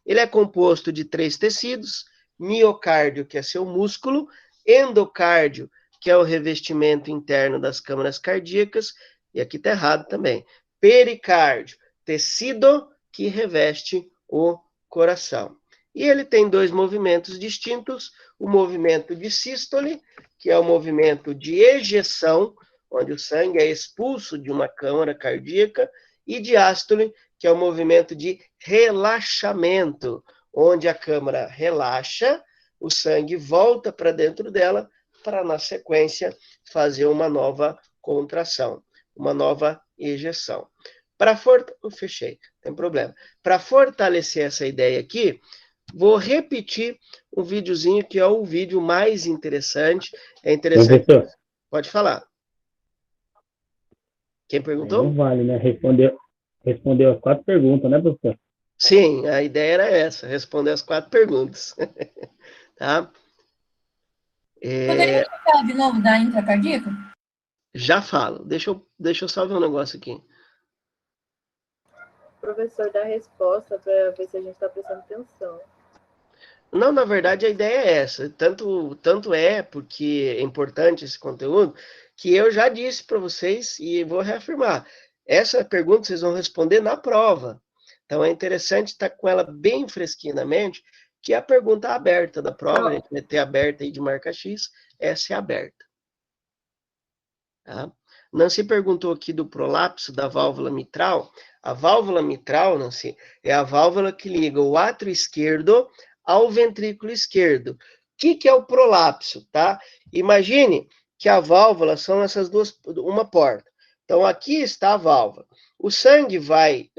Speaker 1: Ele é composto de 3 tecidos: miocárdio, que é seu músculo, endocárdio, que é o revestimento interno das câmaras cardíacas, e aqui está errado também, pericárdio, tecido que reveste o coração. E ele tem 2 movimentos distintos: o movimento de sístole, que é o movimento de ejeção, onde o sangue é expulso de uma câmara cardíaca, e diástole, que é o movimento de relaxamento, onde a câmara relaxa, o sangue volta para dentro dela, para, na sequência, fazer uma nova contração, uma nova ejeção. Fechei, não tem problema. Para fortalecer essa ideia aqui, vou repetir um videozinho que é o vídeo mais interessante. É interessante.
Speaker 8: Professor.
Speaker 1: Pode falar. Quem perguntou?
Speaker 8: Não vale, né? Respondeu as 4 perguntas, né, professor?
Speaker 1: Sim, a ideia era essa, responder as 4 perguntas. Tá?
Speaker 5: Poderia falar de novo da intracardíaca?
Speaker 1: Já falo. Deixa eu só ver um negócio aqui.
Speaker 7: Professor, dá a resposta para ver se a gente está prestando atenção.
Speaker 1: Não, na verdade, a ideia é essa. Tanto é, porque é importante esse conteúdo, que eu já disse para vocês e vou reafirmar. Essa pergunta vocês vão responder na prova. Então, é interessante estar com ela bem fresquinha na mente, que é a pergunta aberta da prova, a gente meter aberta aí de marca X, essa é aberta. Tá? Nancy perguntou aqui do prolapso da válvula mitral. A válvula mitral, Nancy, é a válvula que liga o átrio esquerdo ao ventrículo esquerdo. O que é o prolapso, tá? Imagine que a válvula são essas duas, uma porta. Então, aqui está a válvula. O sangue vai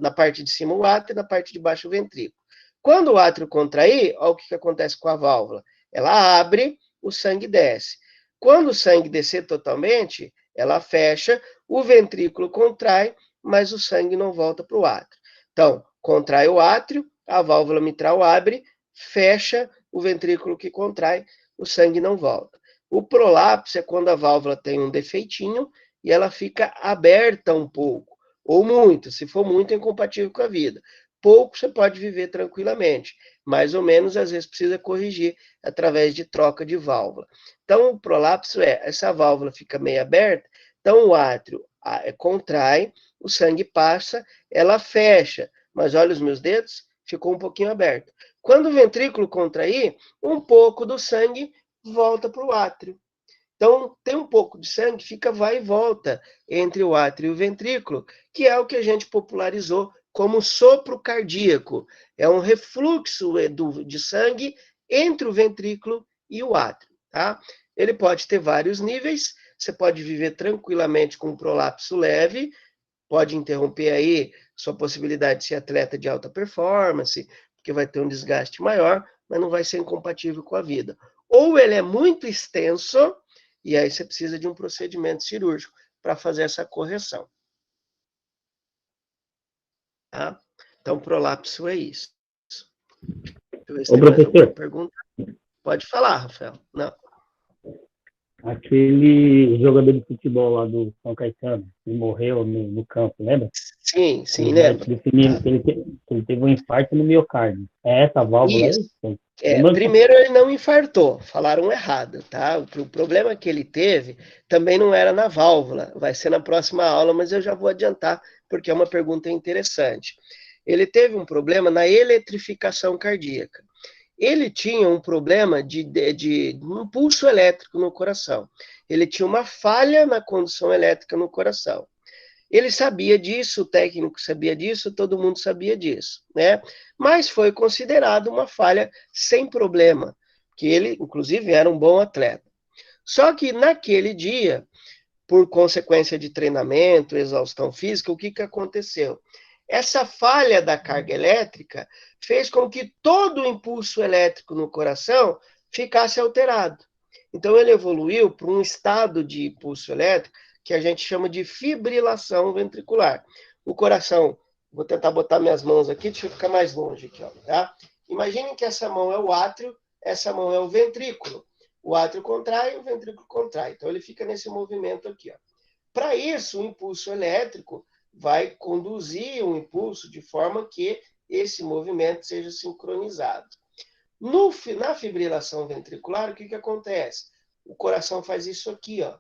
Speaker 1: na parte de cima o átrio e na parte de baixo o ventrículo. Quando o átrio contrair, olha o que acontece com a válvula. Ela abre, o sangue desce. Quando o sangue descer totalmente, ela fecha, o ventrículo contrai, mas o sangue não volta para o átrio. Então, contrai o átrio, a válvula mitral abre, fecha o ventrículo que contrai, o sangue não volta. O prolapso é quando a válvula tem um defeitinho e ela fica aberta um pouco, ou muito. Se for muito, é incompatível com a vida. Pouco você pode viver tranquilamente. Mais ou menos, às vezes, precisa corrigir através de troca de válvula. Então, o prolapso é, essa válvula fica meio aberta, então o átrio contrai, o sangue passa, ela fecha, mas olha os meus dedos, ficou um pouquinho aberto. Quando o ventrículo contrair, um pouco do sangue volta para o átrio. Então, tem um pouco de sangue, fica vai e volta entre o átrio e o ventrículo, que é o que a gente popularizou como sopro cardíaco. É um refluxo de sangue entre o ventrículo e o átrio, tá? Ele pode ter vários níveis, você pode viver tranquilamente com um prolapso leve, pode interromper aí sua possibilidade de ser atleta de alta performance, porque vai ter um desgaste maior, mas não vai ser incompatível com a vida. Ou ele é muito extenso, e aí você precisa de um procedimento cirúrgico para fazer essa correção. Tá? Então, prolapso é isso. Deixa eu ver se tem mais alguma pergunta. Pode falar, Rafael. Não.
Speaker 8: Aquele jogador de futebol lá do São Caetano, que morreu no campo, lembra?
Speaker 1: Sim, lembro.
Speaker 8: Ele teve um infarto no miocárdio. É essa válvula
Speaker 1: isso.
Speaker 8: Aí?
Speaker 1: Primeiro, ele não infartou, falaram errado, tá? O problema que ele teve também não era na válvula, vai ser na próxima aula, mas eu já vou adiantar, porque é uma pergunta interessante. Ele teve um problema na eletrificação cardíaca. Ele tinha um problema de um pulso elétrico no coração. Ele tinha uma falha na condução elétrica no coração. Ele sabia disso, o técnico sabia disso, todo mundo sabia disso, né? Mas foi considerado uma falha sem problema, que ele, inclusive, era um bom atleta. Só que naquele dia, por consequência de treinamento, exaustão física, o que aconteceu? Essa falha da carga elétrica fez com que todo o impulso elétrico no coração ficasse alterado. Então, ele evoluiu para um estado de impulso elétrico que a gente chama de fibrilação ventricular. O coração, vou tentar botar minhas mãos aqui, deixa eu ficar mais longe aqui, ó, tá? Imaginem que essa mão é o átrio, essa mão é o ventrículo. O átrio contrai, o ventrículo contrai. Então, ele fica nesse movimento aqui, ó. Para isso, o impulso elétrico vai conduzir o impulso de forma que esse movimento seja sincronizado. Na fibrilação ventricular, o que acontece? O coração faz isso aqui, ó.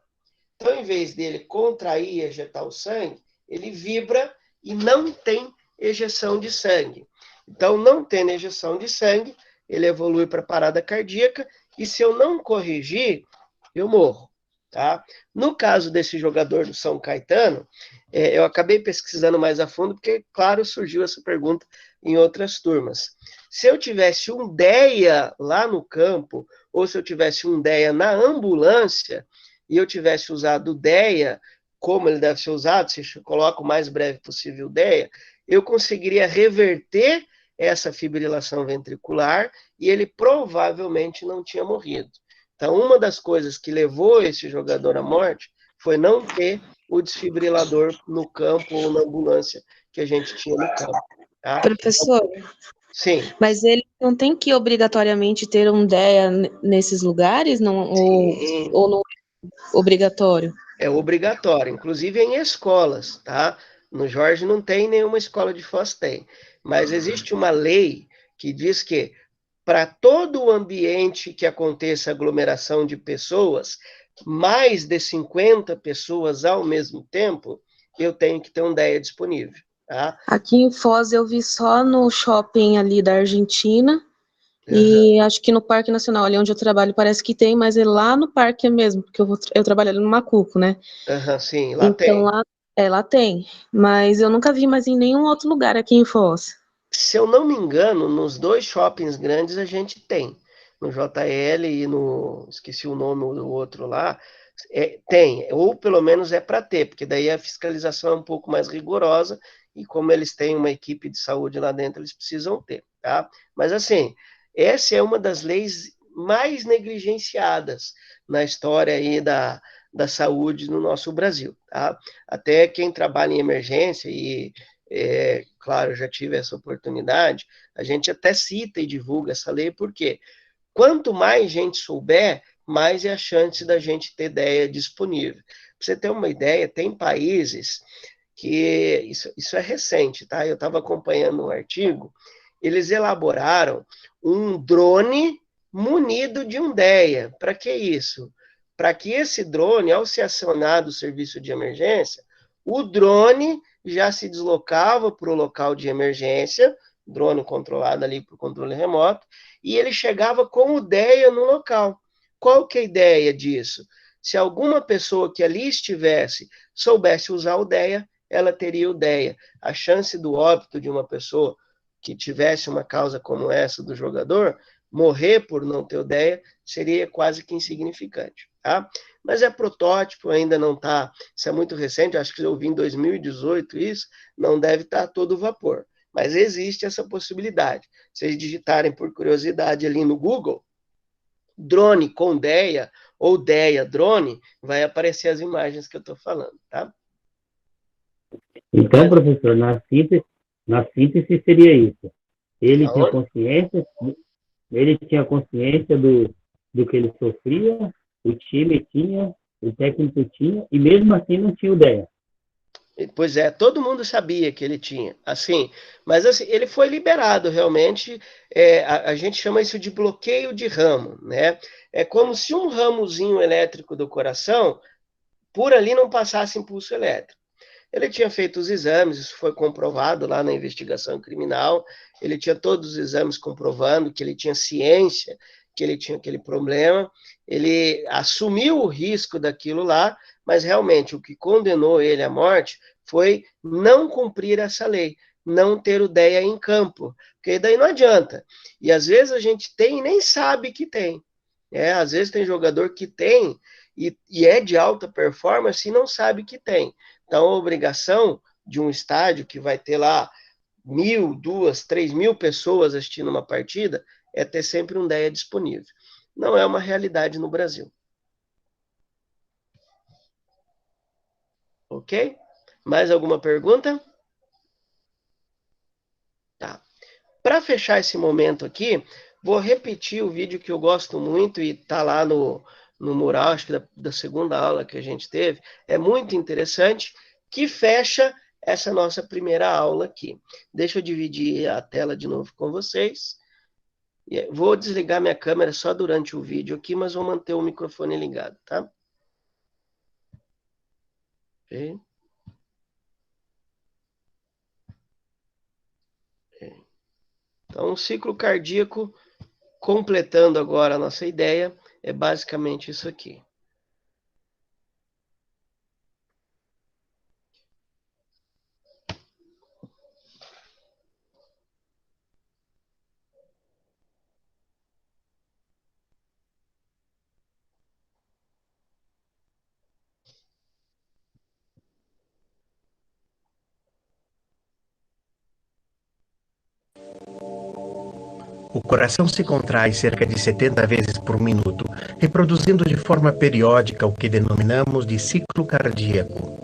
Speaker 1: Então, em vez dele contrair e ejetar o sangue, ele vibra e não tem ejeção de sangue. Então, não tendo ejeção de sangue, ele evolui para parada cardíaca e se eu não corrigir, eu morro. Tá? No caso desse jogador do São Caetano, eu acabei pesquisando mais a fundo, porque, claro, surgiu essa pergunta em outras turmas. Se eu tivesse um DEA lá no campo, ou se eu tivesse um DEA na ambulância, e eu tivesse usado o DEA, como ele deve ser usado, se eu coloco o mais breve possível o DEA, eu conseguiria reverter essa fibrilação ventricular e ele provavelmente não tinha morrido. Então, uma das coisas que levou esse jogador à morte foi não ter o desfibrilador no campo ou na ambulância que a gente tinha no campo. Tá?
Speaker 9: Professor,
Speaker 1: sim.
Speaker 9: Mas ele não tem que obrigatoriamente ter um DEA nesses lugares? Não, ou não é obrigatório?
Speaker 1: É obrigatório, inclusive em escolas, tá? No Jorge não tem, nenhuma escola de FOS tem. Mas existe uma lei que diz que para todo o ambiente que aconteça aglomeração de pessoas, mais de 50 pessoas ao mesmo tempo, eu tenho que ter um DEA disponível. Tá?
Speaker 9: Aqui em Foz eu vi só no shopping ali da Argentina, e acho que no Parque Nacional, ali onde eu trabalho, parece que tem, mas é lá no parque mesmo, porque eu trabalho ali no Macuco, né?
Speaker 1: Sim, lá
Speaker 9: então,
Speaker 1: tem.
Speaker 9: Lá tem, mas eu nunca vi mais em nenhum outro lugar aqui em Foz.
Speaker 1: Se eu não me engano, nos 2 shoppings grandes a gente tem. No JL e no... esqueci o nome do outro lá. Tem, ou pelo menos é para ter, porque daí a fiscalização é um pouco mais rigorosa, e como eles têm uma equipe de saúde lá dentro, eles precisam ter, tá? Mas assim, essa é uma das leis mais negligenciadas na história aí da saúde no nosso Brasil, tá? Até quem trabalha em emergência, e claro, já tive essa oportunidade, a gente até cita e divulga essa lei, porque quanto mais gente souber, mais é a chance da gente ter DEA disponível. Para você ter uma ideia, tem países que, isso é recente, tá? Eu estava acompanhando um artigo, eles elaboraram um drone munido de um DEA. Para que isso? Para que esse drone, ao ser acionado o serviço de emergência, o drone já se deslocava para o local de emergência, drone controlado ali por controle remoto, e ele chegava com o DEA no local. Qual que é a ideia disso? Se alguma pessoa que ali estivesse soubesse usar o DEA, ela teria o DEA. A chance do óbito de uma pessoa que tivesse uma causa como essa do jogador, morrer por não ter o DEA, seria quase que insignificante. Tá? Mas é protótipo, ainda não está, isso é muito recente, acho que eu vi em 2018 isso, não deve estar a todo vapor. Mas existe essa possibilidade. Se vocês digitarem por curiosidade ali no Google, drone com DEA, ou DEA drone, vai aparecer as imagens que eu estou falando, tá?
Speaker 8: Então, professor, na síntese seria isso. Ele tinha consciência do que ele sofria, o time tinha, o técnico tinha, e mesmo assim não tinha o DEA.
Speaker 1: Pois é, todo mundo sabia que ele tinha, assim, mas assim, ele foi liberado realmente, a gente chama isso de bloqueio de ramo, né? É como se um ramozinho elétrico do coração, por ali não passasse impulso elétrico. Ele tinha feito os exames, isso foi comprovado lá na investigação criminal, ele tinha todos os exames comprovando que ele tinha ciência que ele tinha aquele problema, ele assumiu o risco daquilo lá, mas realmente o que condenou ele à morte foi não cumprir essa lei, não ter o DEA em campo, porque daí não adianta. E às vezes a gente tem e nem sabe que tem. Às vezes tem jogador que tem e é de alta performance e não sabe que tem. Então a obrigação de um estádio que vai ter lá 1.000, 2.000, 3.000 pessoas assistindo uma partida é ter sempre um DEA disponível. Não é uma realidade no Brasil. Ok? Mais alguma pergunta? Tá. Para fechar esse momento aqui, vou repetir o vídeo que eu gosto muito e está lá no mural, acho que da segunda aula que a gente teve. É muito interessante, que fecha essa nossa primeira aula aqui. Deixa eu dividir a tela de novo com vocês. Vou desligar minha câmera só durante o vídeo aqui, mas vou manter o microfone ligado, tá? Ok. Então, o ciclo cardíaco, completando agora a nossa ideia, é basicamente isso aqui.
Speaker 10: O coração se contrai cerca de 70 vezes por minuto, reproduzindo de forma periódica o que denominamos de ciclo cardíaco.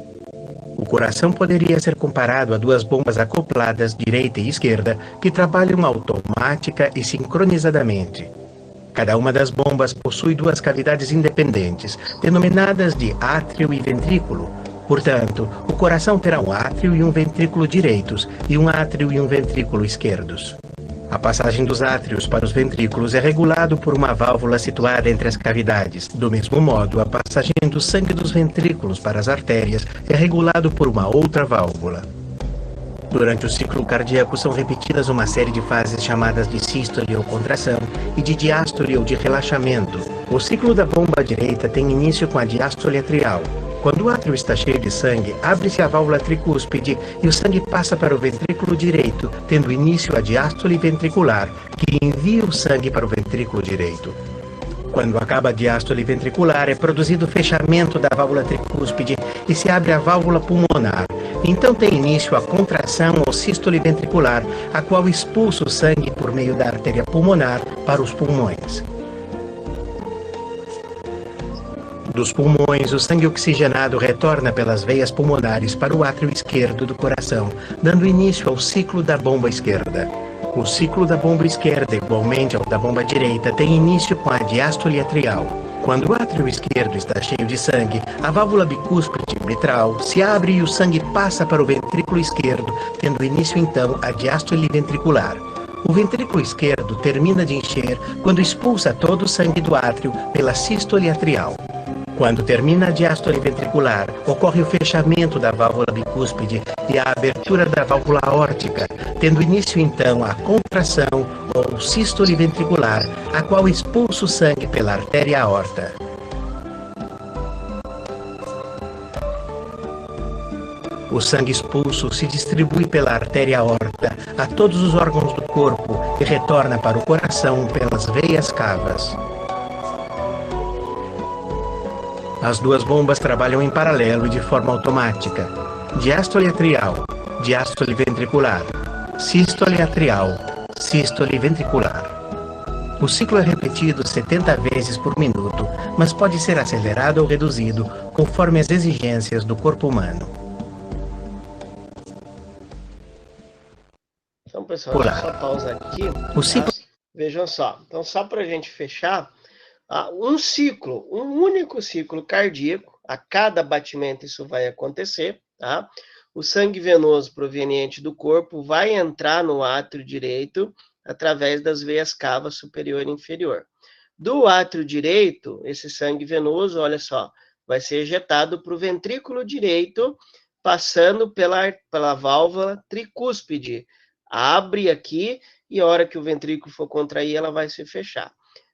Speaker 10: O coração poderia ser comparado a 2 bombas acopladas, direita e esquerda, que trabalham automática e sincronizadamente. Cada uma das bombas possui 2 cavidades independentes, denominadas de átrio e ventrículo. Portanto, o coração terá um átrio e um ventrículo direitos, e um átrio e um ventrículo esquerdos. A passagem dos átrios para os ventrículos é regulado por uma válvula situada entre as cavidades. Do mesmo modo, a passagem do sangue dos ventrículos para as artérias é regulado por uma outra válvula. Durante o ciclo cardíaco são repetidas uma série de fases chamadas de sístole ou contração e de diástole ou de relaxamento. O ciclo da bomba direita tem início com a diástole atrial. Quando o átrio está cheio de sangue, abre-se a válvula tricúspide e o sangue passa para o ventrículo direito, tendo início a diástole ventricular, que envia o sangue para o ventrículo direito. Quando acaba a diástole ventricular, é produzido o fechamento da válvula tricúspide e se abre a válvula pulmonar. Então tem início a contração ou sístole ventricular, a qual expulsa o sangue por meio da artéria pulmonar para os pulmões. Dos pulmões, o sangue oxigenado retorna pelas veias pulmonares para o átrio esquerdo do coração, dando início ao ciclo da bomba esquerda. O ciclo da bomba esquerda, igualmente ao da bomba direita, tem início com a diástole atrial. Quando o átrio esquerdo está cheio de sangue, a válvula bicúspide mitral se abre e o sangue passa para o ventrículo esquerdo, tendo início então a diástole ventricular. O ventrículo esquerdo termina de encher quando expulsa todo o sangue do átrio pela sístole atrial. Quando termina a diástole ventricular, ocorre o fechamento da válvula bicúspide e a abertura da válvula aórtica, tendo início então a contração ou sístole ventricular, a qual expulsa o sangue pela artéria aorta. O sangue expulso se distribui pela artéria aorta a todos os órgãos do corpo e retorna para o coração pelas veias cavas. As duas bombas trabalham em paralelo e de forma automática. Diástole atrial, diástole ventricular, sístole atrial, sístole ventricular. O ciclo é repetido 70 vezes por minuto, mas pode ser acelerado ou reduzido conforme as exigências do corpo humano.
Speaker 1: Então, pessoal, deixa eu só pausar aqui.
Speaker 10: O ciclo...
Speaker 1: Vejam só. Então, só para a gente fechar, um único ciclo cardíaco, a cada batimento isso vai acontecer, tá? O sangue venoso proveniente do corpo vai entrar no átrio direito através das veias cavas superior e inferior. Do átrio direito, esse sangue venoso, olha só, vai ser ejetado para o ventrículo direito, passando pela válvula tricúspide. Abre aqui e a hora que o ventrículo for contrair, ela vai se fechar.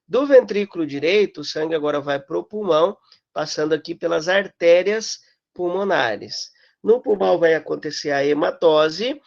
Speaker 1: Do ventrículo direito, o sangue agora vai para o pulmão, passando aqui pelas artérias pulmonares. No pulmão vai acontecer a hematose,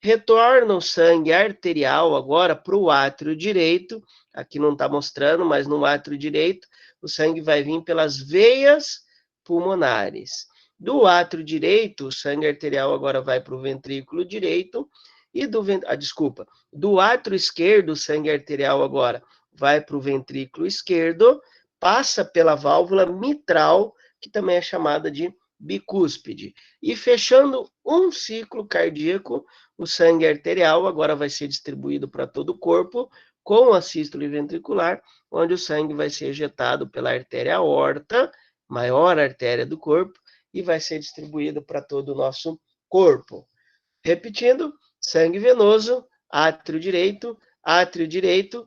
Speaker 1: retorna o sangue arterial agora para o átrio direito, aqui não está mostrando, mas no átrio direito, o sangue vai vir pelas veias pulmonares. Do átrio direito, o sangue arterial agora vai para o ventrículo direito, e do átrio esquerdo, o sangue arterial agora vai para o ventrículo esquerdo, passa pela válvula mitral, que também é chamada de bicúspide. E fechando um ciclo cardíaco, o sangue arterial agora vai ser distribuído para todo o corpo, com a sístole ventricular, onde o sangue vai ser ejetado pela artéria aorta, maior artéria do corpo, e vai ser distribuído para todo o nosso corpo. Repetindo, sangue venoso, átrio direito,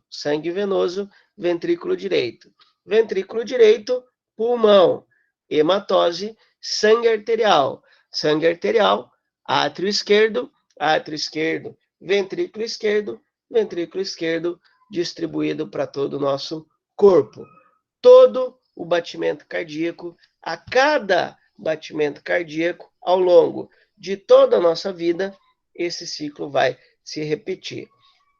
Speaker 1: sangue venoso, ventrículo direito, pulmão, hematose, sangue arterial, átrio esquerdo, ventrículo esquerdo, distribuído para todo o nosso corpo. Todo o batimento cardíaco, a cada batimento cardíaco, ao longo de toda a nossa vida, esse ciclo vai se repetir.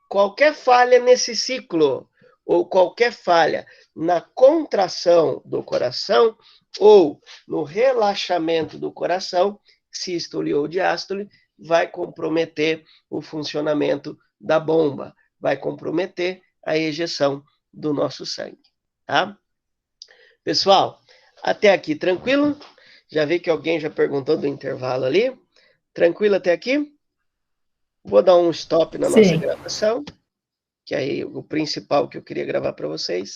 Speaker 1: Qualquer falha nesse ciclo, ou qualquer falha na contração do coração, ou no relaxamento do coração, sístole ou diástole, vai comprometer o funcionamento da bomba, vai comprometer a ejeção do nosso sangue, tá? Pessoal, até aqui tranquilo? Já vi que alguém já perguntou do intervalo ali. Tranquilo até aqui? Vou dar um stop na nossa gravação, que aí o principal que eu queria gravar para vocês